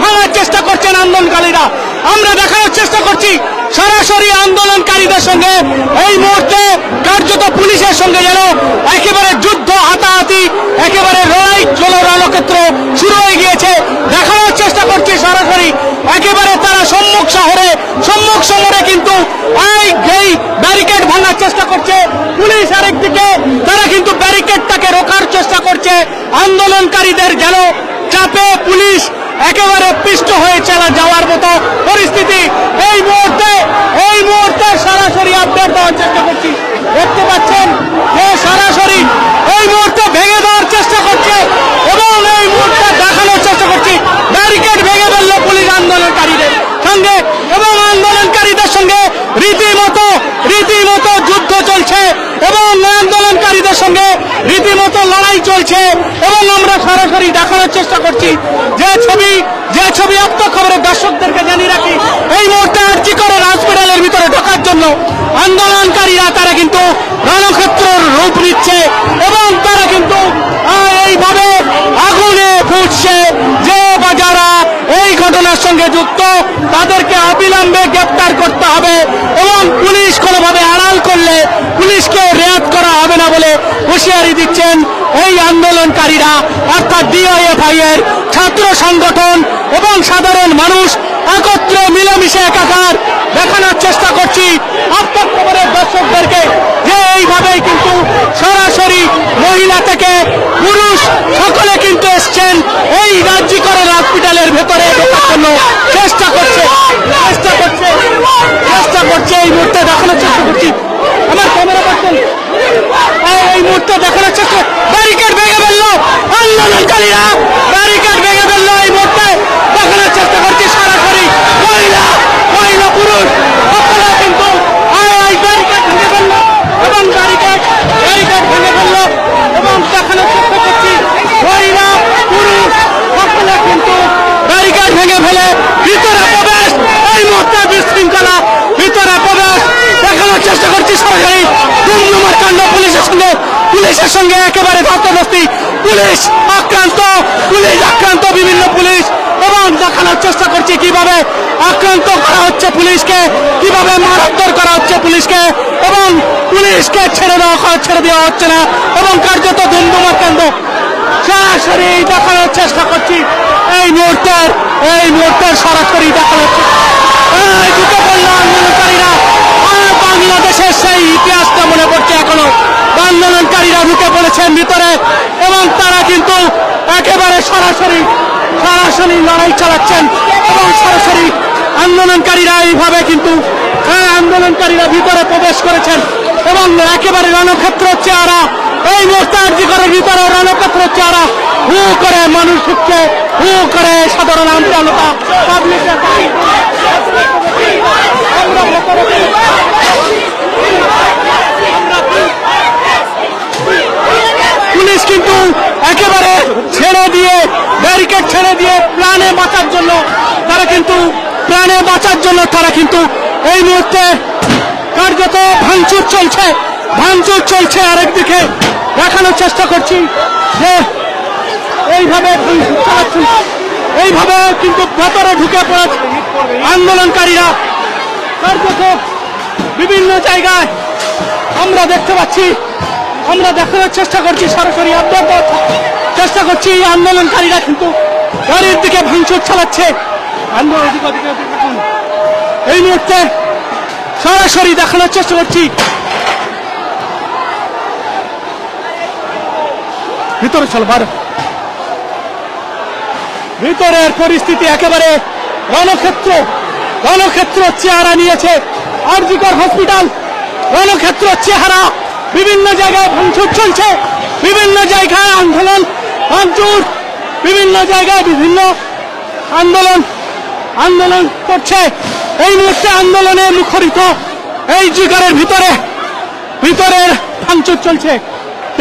ভাঙার চেষ্টা করছেন আন্দোলনকারীরা। আমরা দেখানোর চেষ্টা করছি সরাসরি আন্দোলনকারীদের সঙ্গে এই মুহূর্তে কার্যত পুলিশের সঙ্গে যেন একেবারে যুদ্ধ, হাতাহাতি, একেবারে লড়াই রণক্ষেত্র শুরু হয়ে গিয়েছে। দেখানোর চেষ্টা করছি সরাসরি একেবারে তারা সম্মুখ শহরে কিন্তু এই ব্যারিকেড ভাঙার চেষ্টা করছে পুলিশ, আরেকদিকে তারা কিন্তু ব্যারিকেডটাকে রোখার চেষ্টা করছে। আন্দোলনকারীদের যেন চাপে পুলিশ একেবারে পিষ্ট হয়ে চলা যাওয়ার মতো পরিস্থিতি। এই মুহূর্তে সরাসরি আপডেট দেওয়ার চেষ্টা করছি। দেখতে পাচ্ছেন যে সরাসরি এই মুহূর্তে ভেঙে দেওয়ার চেষ্টা করছে এবং এই মুহূর্তে দেখানোর চেষ্টা করছি ব্যারিকেড ভেঙে ফেলল পুলিশ আন্দোলনকারীদের সঙ্গে, এবং আন্দোলনকারীদের সঙ্গে রীতিমতো যুদ্ধ চলছে এবং আন্দোলনকারীদের সঙ্গে রীতিমতো লড়াই চলছে। এবং আমরা সরাসরি দেখানোর চেষ্টা করছি যে ছবি আপ্ত খবরের দর্শকদেরকে জানিয়ে রাখি, এই মুহূর্তে আরজি করে হসপিটালের ভিতরে ঢোকার জন্য আন্দোলনকারীরা তারা কিন্তু রণক্ষেত্রের রূপ নিচ্ছে এবং তারা কিন্তু এইভাবে আগুনে ফুটছে যে যারা এই ঘটনার সঙ্গে যুক্ত তাদেরকে অবিলম্বে গ্রেপ্তার করতে হবে এবং পুলিশ কোনোভাবে আড়াল করলে পুলিশকে রেয়াত করা হবে না বলে হুঁশিয়ারি দিচ্ছেন এই আন্দোলনকারীরা, অর্থাৎ ডিওএফআই এর ছাত্র সংগঠন এবং সাধারণ মানুষ একত্রে মিলেমিশে একাকার। দেখানোর চেষ্টা করছি আপনার খবরের দর্শকদেরকে যে এইভাবেই কিন্তু সরাসরি মহিলা থেকে পুরুষ সকলে কিন্তু এসছেন এই রাজ্যিকরের হসপিটালের ভেতরে ঢোকার জন্য চেষ্টা করছে এই মুহূর্তে দেখানোর চেষ্টা করছি আমার ক্যামেরা পার্সন। এই মুহূর্তে দেখানোর চেষ্টা ব্যারিকেড ভেঙে ফেললো আন্দোলনকারীরা, ব্যারিকেড ভেঙে ফেললো এই মুহূর্তে দেখানোর চেষ্টা করছি সরাসরি মহিলা পুরুষ সকলে কিন্তু ব্যারিকেড ভেঙে ফেললো এবং ব্যারিকেড ভেঙে ফেললো এবং দেখানোর চেষ্টা করছি মহিলা পুরুষ সকলে কিন্তু ব্যারিকেড ভেঙে ফেলে ভিতরে প্রবেশ, এই মুহূর্তে বিশৃঙ্খলা ভিতরে প্রবেশ। দেখানোর চেষ্টা করছি সরকারি দুমদুমার কাণ্ড পুলিশের সঙ্গে একেবারে ধস্তাধস্তি, পুলিশ আক্রান্ত বিভিন্ন পুলিশ, এবং দেখানোর চেষ্টা করছি কিভাবে আক্রান্ত করা হচ্ছে পুলিশকে, কিভাবে মারধর করা হচ্ছে পুলিশকে এবং পুলিশকে ছেড়ে দেওয়া হচ্ছে না এবং কার্যত দুমদুমার কাণ্ড সরাসরি দেখানোর চেষ্টা করছি এই মুহূর্তের সরাসরি দেখানোর ঢুকে পড়ল আন্দোলনকারীরা। বাংলাদেশের সেই ইতিহাসটা মনে পড়ছে এখনো, আন্দোলনকারীরা ঢুকে পড়েছেন ভিতরে এবং তারা কিন্তু একেবারে সরাসরি লড়াই চালাচ্ছেন এবং সরাসরি আন্দোলনকারীরা এইভাবে কিন্তু আন্দোলনকারীরা ভিতরে প্রবেশ করেছেন এবং একেবারে রণক্ষেত্রের চেহারা এই মুহূর্তে আরজি করার ভিতরে রণক্ষেত্রের চেহারা হু করে মানুষ ঢুকছে, হু করে সাধারণ জনতা পুলিশ কিন্তু একেবারে ব্যারিকেড ছেড়ে দিয়ে প্রাণে বাঁচার জন্য তারা কিন্তু এই মুহূর্তে কার্যত ভাঙচুর চলছে। আরেকদিকে দেখানোর চেষ্টা করছি যে এইভাবে কিন্তু ভেতরে ঢুকে পড়েছে আন্দোলনকারীরা কার্যত বিভিন্ন জায়গায় আমরা দেখতে পাচ্ছি। আমরা দেখানোর চেষ্টা করছি সরাসরি আপডেট দেওয়ার চেষ্টা করছি আন্দোলনকারীরা কিন্তু গাড়ির দিকে ভাঙচুর চালাচ্ছে। এই মুহূর্তে সরাসরি দেখানোর চেষ্টা করছি ভিতরের পরিস্থিতি একেবারে রণক্ষেত্র চেহারা নিয়েছে আরজিকর হসপিটাল। রণক্ষেত্র চেহারা, বিভিন্ন জায়গায় ভাঙচুর চলছে, বিভিন্ন জায়গায় আন্দোলন ভাঙচুর, বিভিন্ন জায়গায় বিভিন্ন আন্দোলন করছে। এই মুহূর্তে আন্দোলনে মুখরিত এই জিগারের ভিতরের ভাঙচুর চলছে।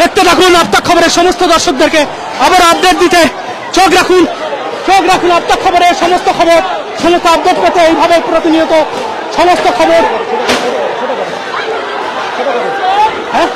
দেখতে থাকুন আপনার খবরের সমস্ত দর্শকদেরকে আবার আপডেট দিতে চোখ রাখুন আপনার খবরের সমস্ত আপডেট পেতে এইভাবে প্রতিনিয়ত সমস্ত খবর। হ্যাঁ।